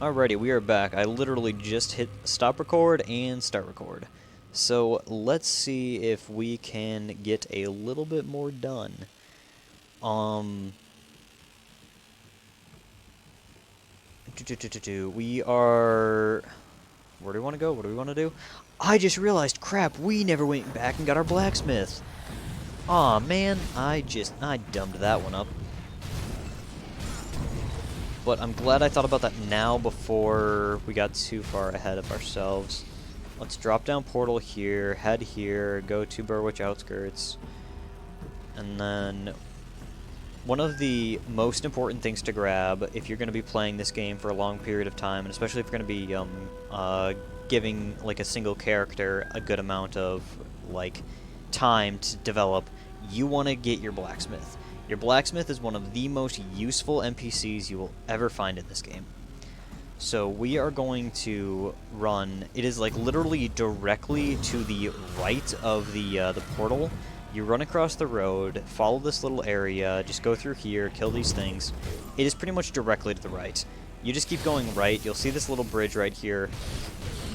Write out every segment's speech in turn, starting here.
Alrighty, we are back. I literally just hit stop record and start record. So let's see if we can get a little bit more done. Um, we are... Where do we want to go? What do we want to do? I just realized, crap, we never went back and got our blacksmith. Aw, man, I dumbed that one up. But I'm glad I thought about that now before we got too far ahead of ourselves. Let's drop down portal here, head here, go to Burwich Outskirts, and then one of the most important things to grab if you're going to be playing this game for a long period of time, and especially if you're going to be giving like a single character a good amount of like time to develop, you want to get your blacksmith. Your blacksmith is one of the most useful NPCs you will ever find in this game. So we are going to run, it is like literally directly to the right of the portal. You run across the road, follow this little area, just go through here, kill these things. It is pretty much directly to the right. You just keep going right, you'll see this little bridge right here.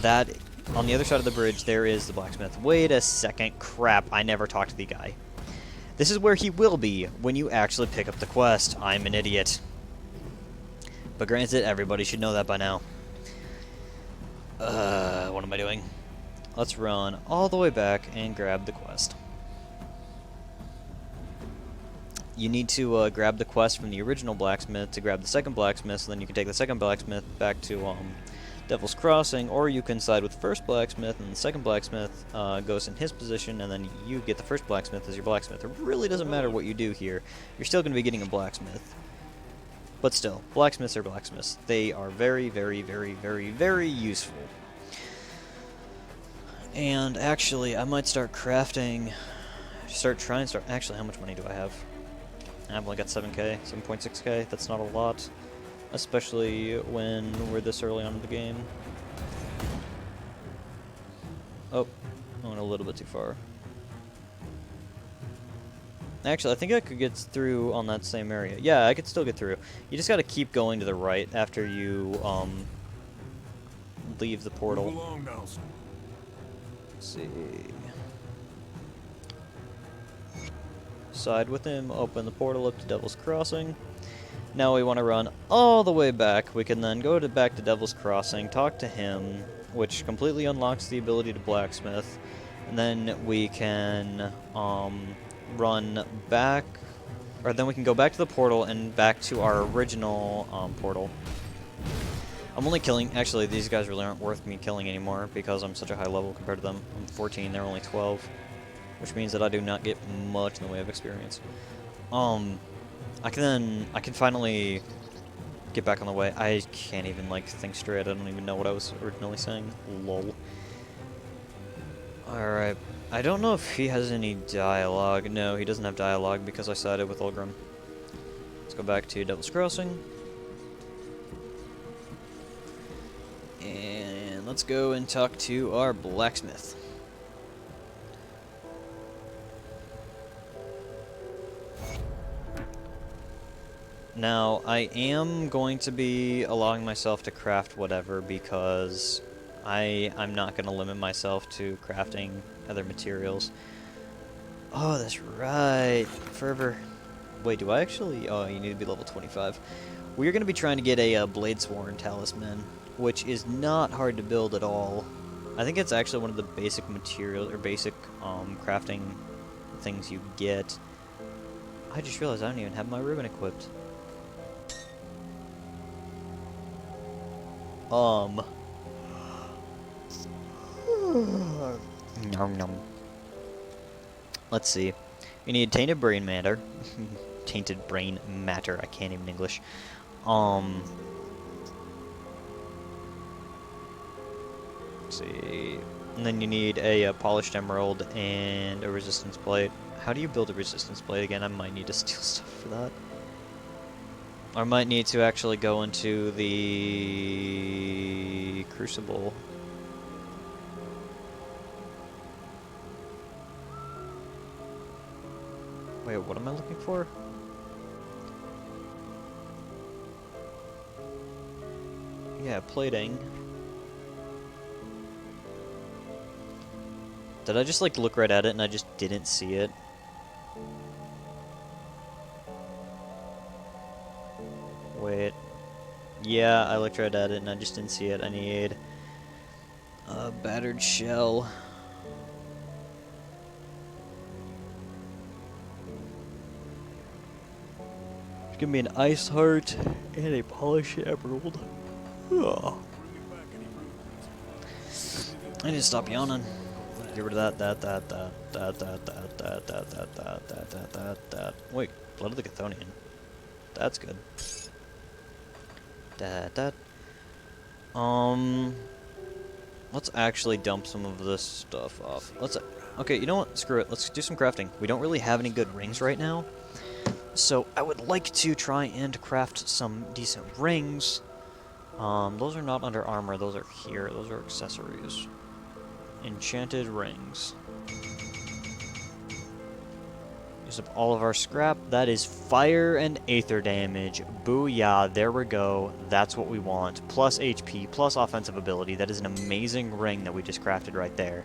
That, on the other side of the bridge, there is the blacksmith. Wait a second, crap, I never talked to the guy. This is where he will be when you actually pick up the quest. I'm an idiot. But granted, everybody should know that by now. What am I doing? Let's run all the way back and grab the quest. You need to grab the quest from the original blacksmith to grab the second blacksmith, so then you can take the second blacksmith back to Devil's Crossing, or you can side with the first blacksmith, and the second blacksmith goes in his position, and then you get the first blacksmith as your blacksmith. It really doesn't matter what you do here. You're still going to be getting a blacksmith. But still, blacksmiths are blacksmiths. They are very, very, very, very, very useful. And actually, I might start crafting... Actually, how much money do I have? I've only got 7k, 7.6k. That's not a lot. Especially when we're this early on in the game. Oh, I went a little bit too far. Actually, I think I could get through on that same area. Yeah, I could still get through. You just gotta keep going to the right after you, leave the portal. Move along now. Let's see. Side with him, open the portal up to Devil's Crossing. Now we want to run all the way back. We can then go back to Devil's Crossing, talk to him, which completely unlocks the ability to blacksmith, and then we can run back, or then we can go back to the portal and back to our original portal. I'm only killing, actually these guys really aren't worth me killing anymore because I'm such a high level compared to them. I'm 14, they're only 12, which means that I do not get much in the way of experience. I can finally get back on the way. I can't even like think straight. I don't even know what I was originally saying. Lol. Alright. I don't know if he has any dialogue. No, he doesn't have dialogue because I sided with Ulgrim. Let's go back to Devil's Crossing. And let's go and talk to our blacksmith. Now, I am going to be allowing myself to craft whatever because I'm not going to limit myself to crafting other materials. Oh, that's right. Fervor. Wait, do I actually... Oh, you need to be level 25. We're going to be trying to get a Bladesworn Talisman, which is not hard to build at all. I think it's actually one of the basic materials, or basic crafting things you get. I just realized I don't even have my ribbon equipped. Nom nom. Let's see. You need tainted brain matter. Tainted brain matter. I can't even English. Let's see. And then you need a polished emerald and a resistance plate. How do you build a resistance plate again? I might need to steal stuff for that. I might need to actually go into the Crucible. Wait, what am I looking for? Yeah, plating. Did I just like look right at it and I just didn't see it? Wait. Yeah, I looked right at it and I just didn't see it. I need a battered shell. Give me an ice heart and a polished emerald. Oh. I need to stop yawning. Get rid of that. Wait, Blood of the Chthonian. That's good. Let's actually dump some of this stuff off. Okay, you know what? Screw it. Let's do some crafting. We don't really have any good rings right now. So I would like to try and craft some decent rings. Those are not under armor. Those are here. Those are accessories. Enchanted rings. Use up all of our scrap. That is fire and aether damage. Booyah, there we go. That's what we want. Plus HP, plus offensive ability. That is an amazing ring that we just crafted right there.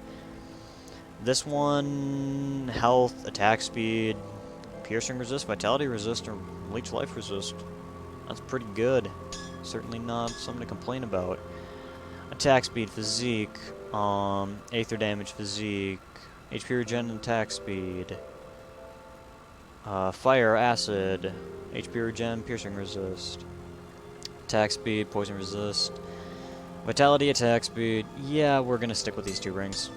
This one, health, attack speed, piercing resist, vitality resist, or leech life resist. That's pretty good. Certainly not something to complain about. Attack speed, physique, aether damage, physique, HP regen, and attack speed. Fire, acid, HP regen, piercing resist, attack speed, poison resist, vitality, attack speed. Yeah, we're gonna stick with these two rings.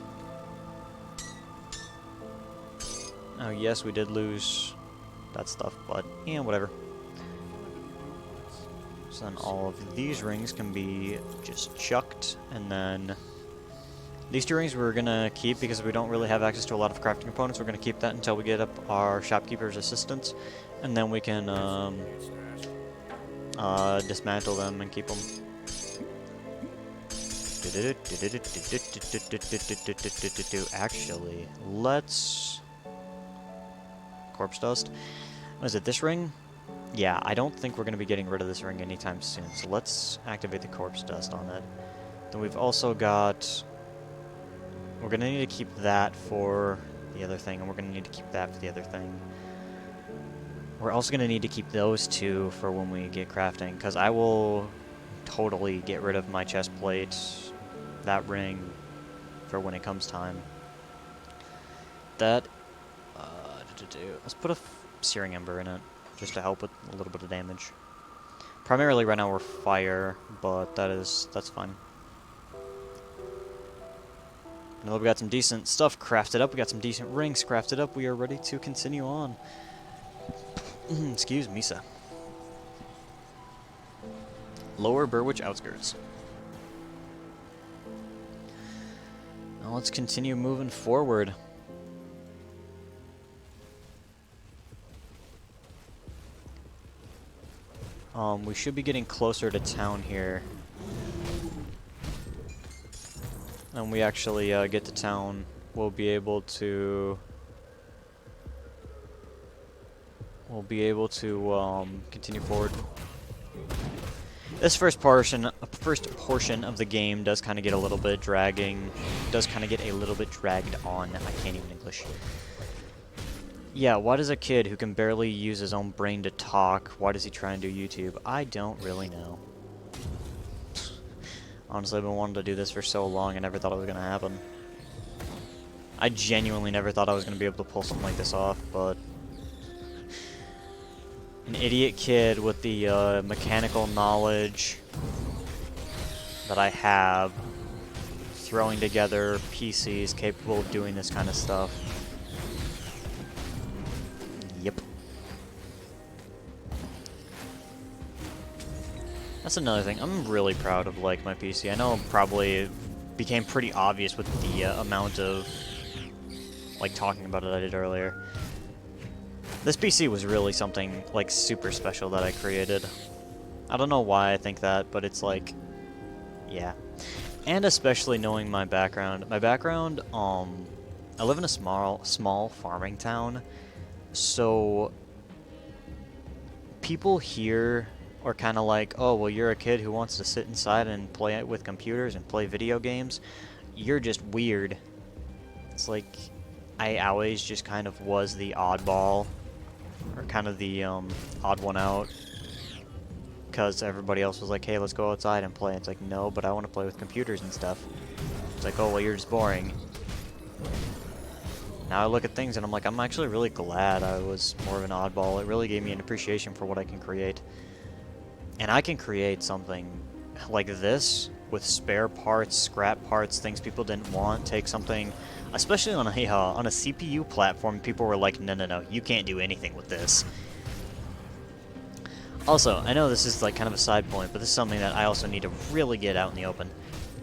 Oh yes, we did lose that stuff, but yeah, whatever. So then all of these rings can be just chucked, and then these two rings we're gonna keep because we don't really have access to a lot of crafting components. We're gonna keep that until we get up our shopkeeper's assistance, and then we can dismantle them and keep them. Actually, let's corpse dust. What is it? This ring? Yeah, I don't think we're gonna be getting rid of this ring anytime soon. So let's activate the corpse dust on it. Then we've also got. We're going to need to keep that for the other thing, and we're going to need to keep that for the other thing. We're also going to need to keep those two for when we get crafting, because I will totally get rid of my chest plate, that ring, for when it comes time. That, let's put a searing ember in it, just to help with a little bit of damage. Primarily right now we're fire, but that's fine. Now that we got some decent stuff crafted up, we got some decent rings crafted up, we are ready to continue on. Excuse me, sir. Lower Burwich outskirts. Now let's continue moving forward. We should be getting closer to town here. When we actually get to town, we'll be able to continue forward. This first portion of the game does kind of get a little bit dragged on. I can't even English. Yeah, why does a kid who can barely use his own brain to talk, why does he try and do YouTube? I don't really know. Honestly, I've been wanting to do this for so long, I never thought it was going to happen. I genuinely never thought I was going to be able to pull something like this off, but an idiot kid with the mechanical knowledge that I have, throwing together PCs capable of doing this kind of stuff. Yep. That's another thing. I'm really proud of like my PC. I know it probably became pretty obvious with the amount of like talking about it I did earlier. This PC was really something like super special that I created. I don't know why I think that, but it's like, yeah. And especially knowing my background. My background, I live in a small farming town, so people here or kind of like, oh, well, you're a kid who wants to sit inside and play with computers and play video games, you're just weird. It's like, I always just kind of was the oddball, or kind of the odd one out, because everybody else was like, hey, let's go outside and play. It's like, no, but I want to play with computers and stuff. It's like, oh, well, you're just boring. Now I look at things and I'm like, I'm actually really glad I was more of an oddball. It really gave me an appreciation for what I can create. And I can create something like this with spare parts, scrap parts, things people didn't want. Take something, especially on a CPU platform, people were like, no, no, no, you can't do anything with this. Also, I know this is like kind of a side point, but this is something that I also need to really get out in the open.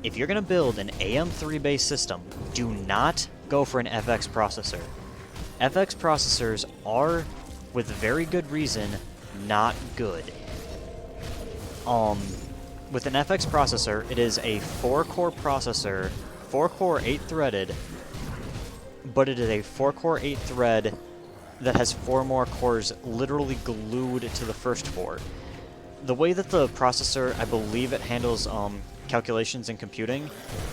If you're going to build an AM3 based system, do not go for an FX processor. FX processors are, with very good reason, not good. With an FX processor, it is a 4-core processor, 4-core 8-threaded, but it is a 4-core 8-thread that has 4 more cores literally glued to the first 4. The way that the processor, I believe it handles calculations and computing,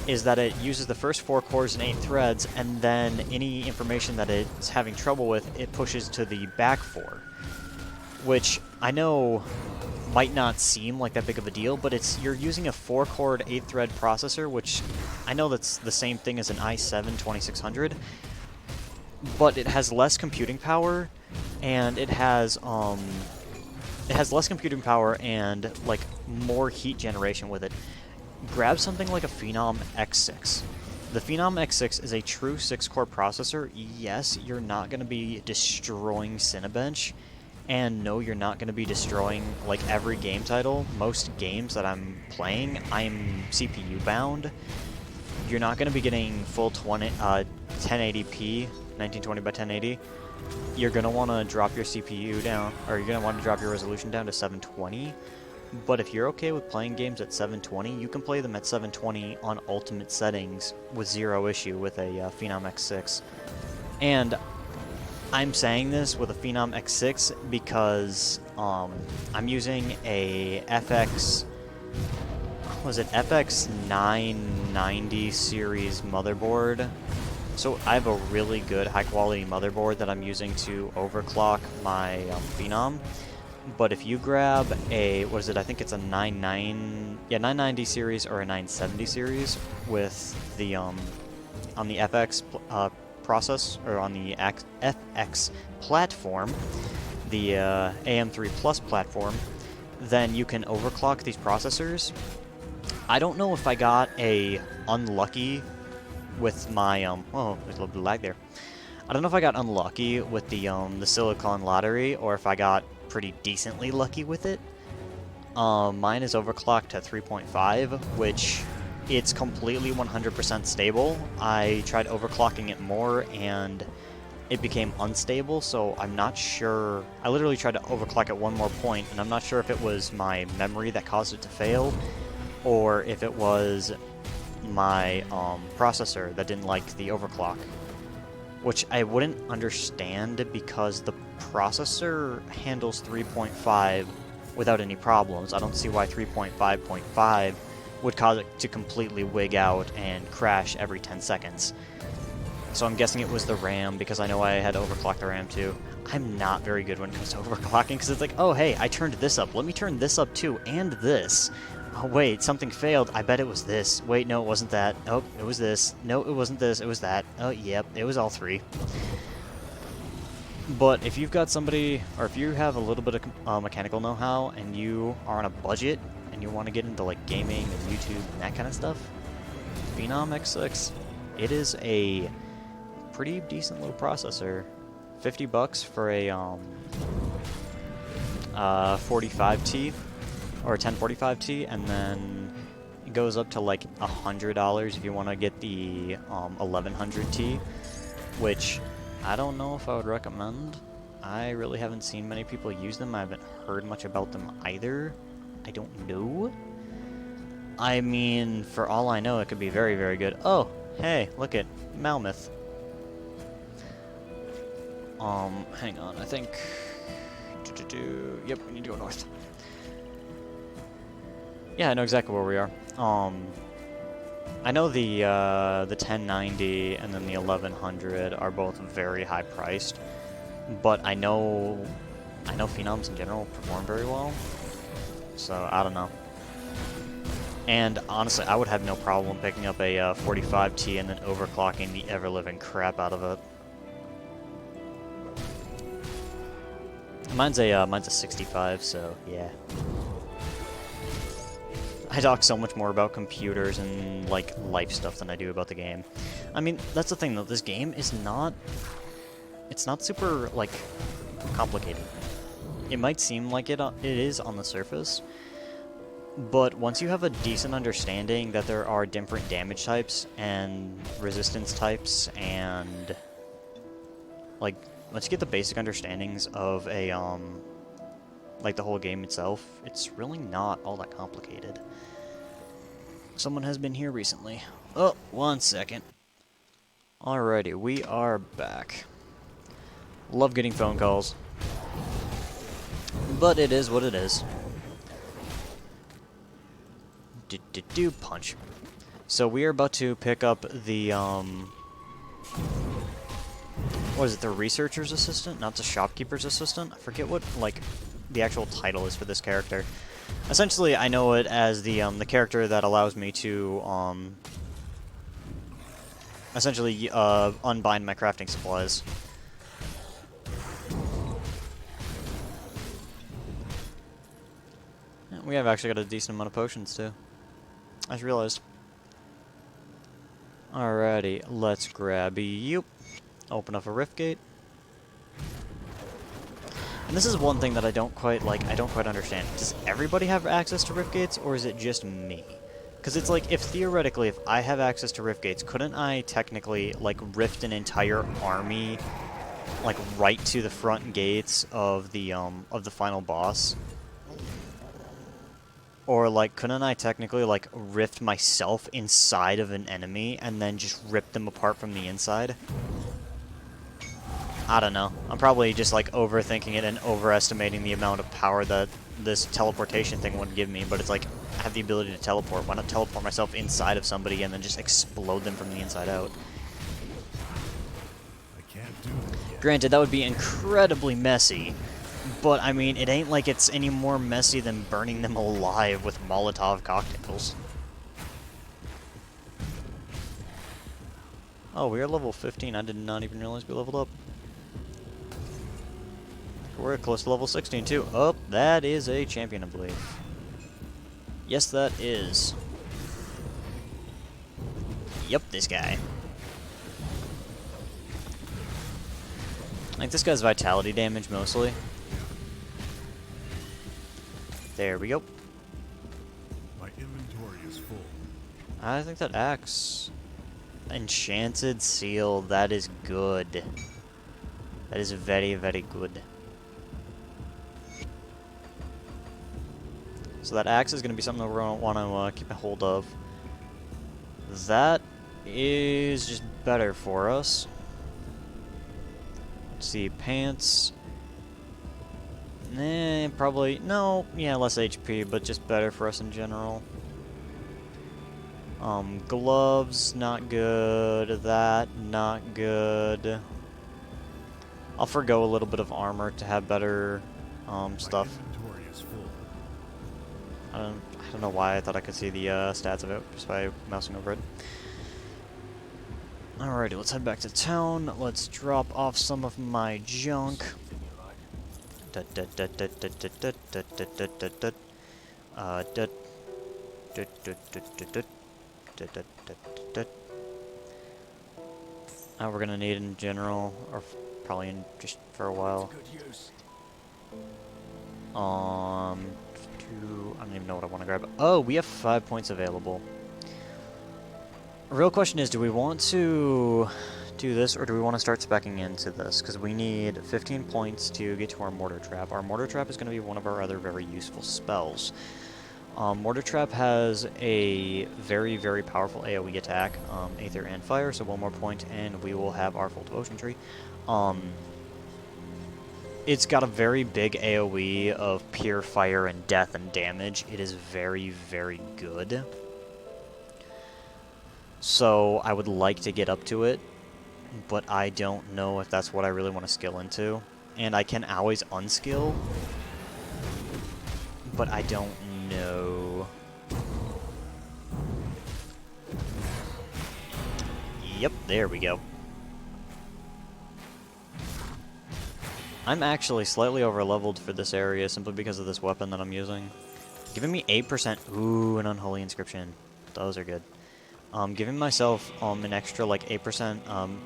is that it uses the first 4 cores and 8 threads, and then any information that it's having trouble with, it pushes to the back 4. Which I know might not seem like that big of a deal, but you're using a 4-core 8-thread processor, which I know that's the same thing as an i7-2600, but it has less computing power, and it has less computing power and like more heat generation with it. Grab something like a Phenom X6. The Phenom X6 is a true 6-core processor. Yes, you're not going to be destroying Cinebench, and no, you're not going to be destroying like every game title. Most games that I'm playing, I'm CPU bound. You're not going to be getting full 1080p, 1920 by 1080. You're going to want to drop your CPU down, or you're going to want to drop your resolution down to 720. But if you're okay with playing games at 720, you can play them at 720 on ultimate settings with zero issue with a Phenom X6. And I'm saying this with a Phenom X6 because I'm using a FX 990 series motherboard. So I have a really good high quality motherboard that I'm using to overclock my Phenom. But if you grab a, what is it, I think it's a 990 series or a 970 series with the, on the FX process, or on the FX platform, the AM3 Plus platform, then you can overclock these processors. I don't know if I got unlucky with my, oh, there's a little bit of lag there. I don't know if I got unlucky with the Silicon Lottery, or if I got pretty decently lucky with it. Mine is overclocked to 3.5, which it's completely 100% stable. I tried overclocking it more and it became unstable, so I'm not sure. I literally tried to overclock at one more point, and I'm not sure if it was my memory that caused it to fail, or if it was my processor that didn't like the overclock. Which I wouldn't understand, because the processor handles 3.5 without any problems. I don't see why 3.5.5 would cause it to completely wig out and crash every 10 seconds. So I'm guessing it was the RAM, because I know I had to overclock the RAM too. I'm not very good when it comes to overclocking, because it's like, oh hey, I turned this up, let me turn this up too, and this. Oh wait, something failed, I bet it was this. Wait, no, it wasn't that. Oh, it was this. No, it wasn't this, it was that. Oh, yep, it was all three. But if you've got somebody, or if you have a little bit of mechanical know-how, and you are on a budget, and you want to get into like gaming and YouTube and that kind of stuff, Phenom X6, it is a pretty decent little processor. $50 for a 45T, or a 1045T, and then it goes up to like $100 if you want to get the 1100T, which I don't know if I would recommend. I really haven't seen many people use them. I haven't heard much about them either. I don't know. I mean, for all I know, it could be very, very good. Oh, hey, look at Malmouth. Hang on, I think... Yep, we need to go north. Yeah, I know exactly where we are. I know the 1090 and then the 1100 are both very high priced, but I know Phenoms in general perform very well. So I don't know. And honestly, I would have no problem picking up a 45T and then overclocking the ever-living crap out of it. Mine's a 65, so yeah. I talk so much more about computers and like life stuff than I do about the game. I mean, that's the thing though. This game is not. It's not super like complicated. It might seem like it is on the surface, but once you have a decent understanding that there are different damage types and resistance types, and like once you get the basic understandings of a like the whole game itself, it's really not all that complicated. Someone has been here recently. Oh, 1 second. Alrighty, we are back. Love getting phone calls, but it is what it is. Do punch. So we are about to pick up the what is it? The researcher's assistant, not the shopkeeper's assistant. I forget what like the actual title is for this character. Essentially, I know it as the character that allows me to essentially unbind my crafting supplies. Yeah, we have actually got a decent amount of potions too. I just realized. Alrighty, let's grab you. Open up a rift gate. And this is one thing that I don't quite understand. Does everybody have access to rift gates, or is it just me? Because it's like, if theoretically, if I have access to rift gates, couldn't I technically, like, rift an entire army, like, right to the front gates of the final boss? Or, like, couldn't I technically, like, rift myself inside of an enemy and then just rip them apart from the inside? I don't know. I'm probably just, like, overthinking it and overestimating the amount of power that this teleportation thing would give me, but it's like, I have the ability to teleport. Why not teleport myself inside of somebody and then just explode them from the inside out? I can't do it yet. Granted, that would be incredibly messy, but, I mean, it ain't like it's any more messy than burning them alive with Molotov cocktails. Oh, we are level 15. I did not even realize we leveled up. We're close to level 16, too. Oh, that is a champion, I believe. Yes, that is. Yep, this guy. Like, this guy's vitality damage, mostly. There we go. My inventory is full. I think that axe... Enchanted seal, that is good. That is very, very good. So that axe is going to be something that we're going to want to keep a hold of. That is just better for us. Let's see, pants. Probably, no, yeah, less HP, but just better for us in general. Gloves, not good. That, not good. I'll forgo a little bit of armor to have better, stuff. My inventory is full. I don't know why I thought I could see the, stats of it just by mousing over it. Alrighty, let's head back to town. Let's drop off some of my junk. We're gonna need in general, or probably in just for a while. I don't even know what I want to grab. Oh, we have 5 points available. The real question is, do we want to do this, or do we want to start speccing into this? Because we need 15 points to get to our Mortar Trap. Our Mortar Trap is going to be one of our other very useful spells. Mortar Trap has a very, very powerful AoE attack, Aether and Fire, so 1 more point, and we will have our full devotion tree. It's got a very big AoE of pure fire and death and damage. It is very, very good. So I would like to get up to it, but I don't know if that's what I really want to skill into. And I can always unskill, but I don't know. Yep, there we go. I'm actually slightly over-leveled for this area simply because of this weapon that I'm using. Giving me 8%. Ooh, an Unholy Inscription. Those are good. Giving myself an extra like 8%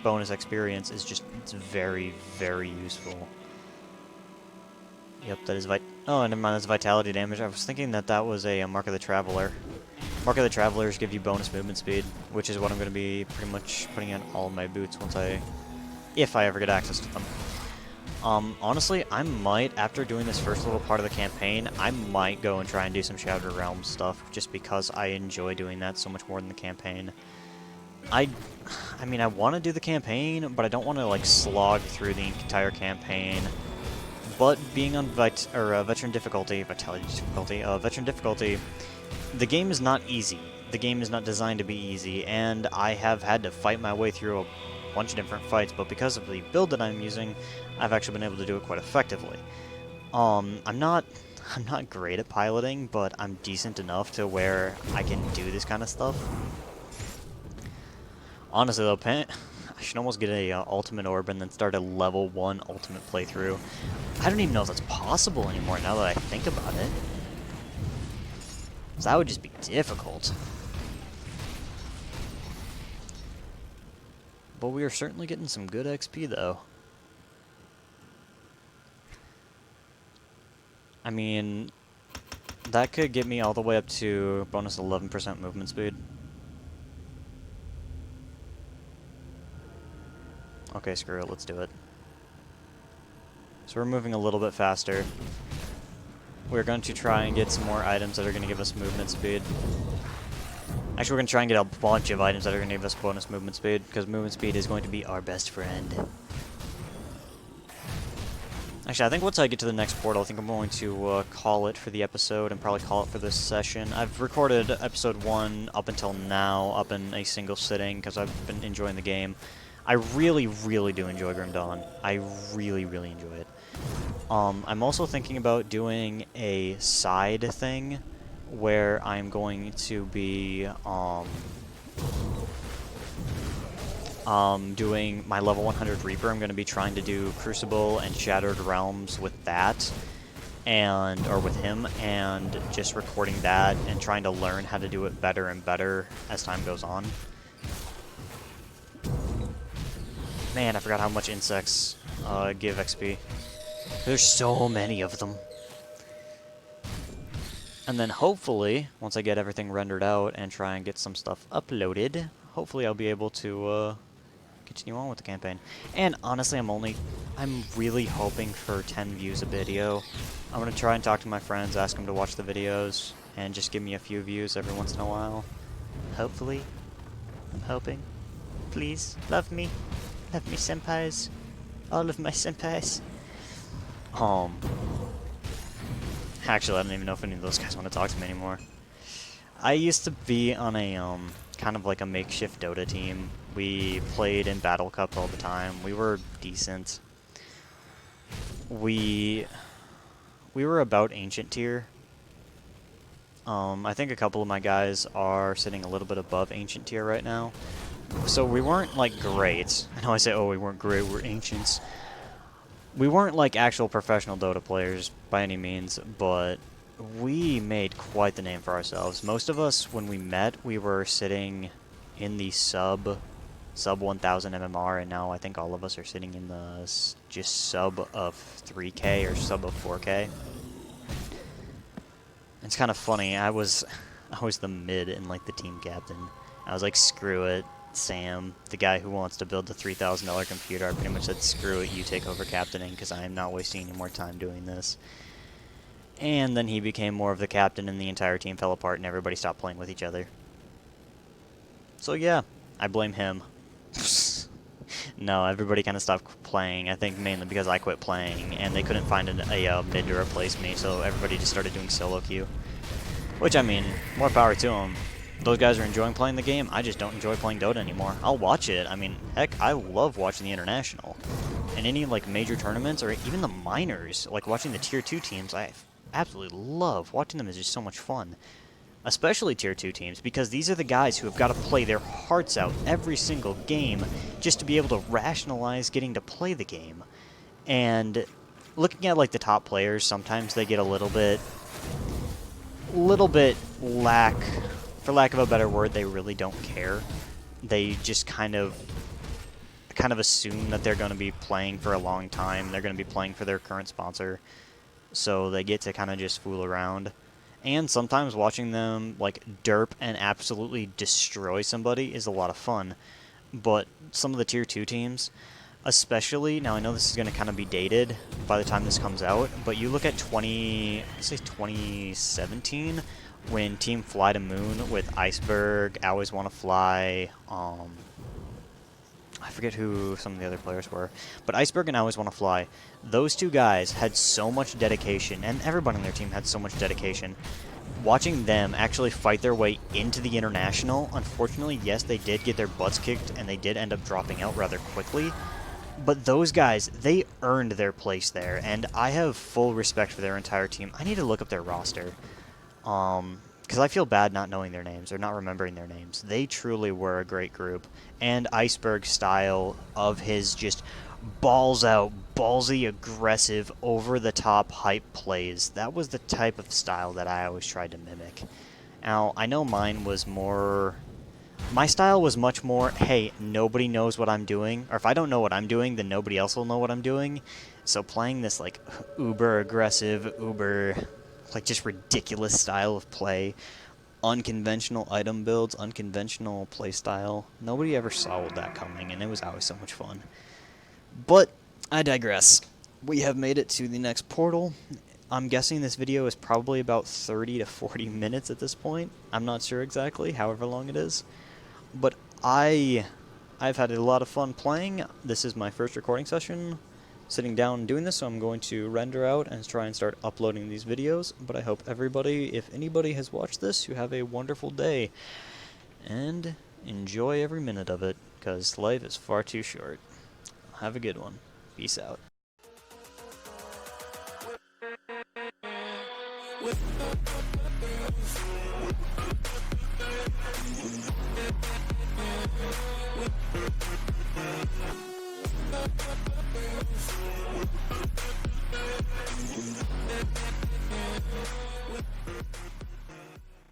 bonus experience is just, it's very, very useful. Yep, that is oh, never mind, that's Vitality damage. I was thinking that that was a Mark of the Traveler. Mark of the Travelers give you bonus movement speed, which is what I'm going to be pretty much putting in all of my boots once if I ever get access to them. Honestly, I might, after doing this first little part of the campaign, I might go and try and do some Shattered Realms stuff, just because I enjoy doing that so much more than the campaign. I mean, I want to do the campaign, but I don't want to, like, slog through the entire campaign. But being on Veteran difficulty, the game is not easy. The game is not designed to be easy, and I have had to fight my way through a bunch of different fights, but because of the build that I'm using, I've actually been able to do it quite effectively. I'm not great at piloting, but I'm decent enough to where I can do this kind of stuff. Honestly though, I should almost get a ultimate orb and then start a level 1 ultimate playthrough. I don't even know if that's possible anymore now that I think about it. So that would just be difficult. But we are certainly getting some good XP, though. I mean, that could get me all the way up to bonus 11% movement speed. Okay, screw it, let's do it. So we're moving a little bit faster. We're going to try and get some more items that are going to give us movement speed. Actually, we're going to try and get a bunch of items that are going to give us bonus movement speed, because movement speed is going to be our best friend. Actually, I think once I get to the next portal, I think I'm going to call it for the episode, and probably call it for this session. I've recorded episode 1 up until now, up in a single sitting, because I've been enjoying the game. I really, really do enjoy Grim Dawn. I really, really enjoy it. I'm also thinking about doing a side thing, where I'm going to be doing my level 100 Reaper. I'm going to be trying to do Crucible and Shattered Realms with that, or with him, and just recording that and trying to learn how to do it better and better as time goes on. Man, I forgot how much insects give XP. There's so many of them. And then hopefully, once I get everything rendered out and try and get some stuff uploaded, hopefully I'll be able to continue on with the campaign. And honestly, I'm really hoping for 10 views a video. I'm going to try and talk to my friends, ask them to watch the videos, and just give me a few views every once in a while. Hopefully. I'm hoping. Please, love me. Love me, senpais. All of my senpais. Actually, I don't even know if any of those guys want to talk to me anymore. I used to be on a, kind of like a makeshift Dota team. We played in Battle Cup all the time. We were decent. We were about Ancient tier. I think a couple of my guys are sitting a little bit above Ancient tier right now. So we weren't, like, great. I know I say, oh, we weren't great, we're Ancients. We weren't like actual professional Dota players by any means, but we made quite the name for ourselves. Most of us, when we met, we were sitting in the sub 1000 MMR, and now I think all of us are sitting in the just sub of 3K or sub of 4K. It's kind of funny. I was the mid and like the team captain. I was like, screw it. Sam, the guy who wants to build the $3,000 computer, I pretty much said, screw it, you take over captaining, because I am not wasting any more time doing this. And then he became more of the captain, and the entire team fell apart, and everybody stopped playing with each other. So yeah, I blame him. No, everybody kind of stopped playing. I think mainly because I quit playing, and they couldn't find a mid to replace me, so everybody just started doing solo queue. Which, I mean, more power to them. Those guys are enjoying playing the game. I just don't enjoy playing Dota anymore. I'll watch it. I mean, heck, I love watching the International. And any, like, major tournaments, or even the minors, like watching the Tier 2 teams, I absolutely love. Watching them is just so much fun. Especially Tier 2 teams, because these are the guys who have got to play their hearts out every single game just to be able to rationalize getting to play the game. And looking at, like, the top players, sometimes they get a little bit for lack of a better word, they really don't care. They just kind of assume that they're going to be playing for a long time. They're going to be playing for their current sponsor, so they get to kind of just fool around. And sometimes watching them like derp and absolutely destroy somebody is a lot of fun. But some of the Tier 2 teams, especially, now I know this is going to kind of be dated by the time this comes out, but you look at 2017, when Team Fly to Moon with Iceberg, I Always Wanna Fly, I forget who some of the other players were, but Iceberg and I Always Wanna Fly, those two guys had so much dedication, and everybody on their team had so much dedication. Watching them actually fight their way into the International, unfortunately, yes, they did get their butts kicked, and they did end up dropping out rather quickly, but those guys, they earned their place there, and I have full respect for their entire team. I need to look up their roster. Because I feel bad not knowing their names or not remembering their names. They truly were a great group. And Iceberg's style of his just balls out, ballsy, aggressive, over-the-top hype plays, that was the type of style that I always tried to mimic. Now, I know mine was more... My style was much more, hey, nobody knows what I'm doing, or if I don't know what I'm doing, then nobody else will know what I'm doing. So playing this, like, uber-aggressive, like, just ridiculous style of play, unconventional item builds, unconventional play style. Nobody ever saw that coming, and it was always so much fun. But I digress. We have made it to the next portal. I'm guessing this video is probably about 30 to 40 minutes at this point. I'm not sure exactly, however long it is. But I've had a lot of fun playing. This is my first recording session sitting down and doing this, so I'm going to render out and try and start uploading these videos. But I hope everybody, if anybody has watched this, you have a wonderful day. And enjoy every minute of it, because life is far too short. Have a good one. Peace out.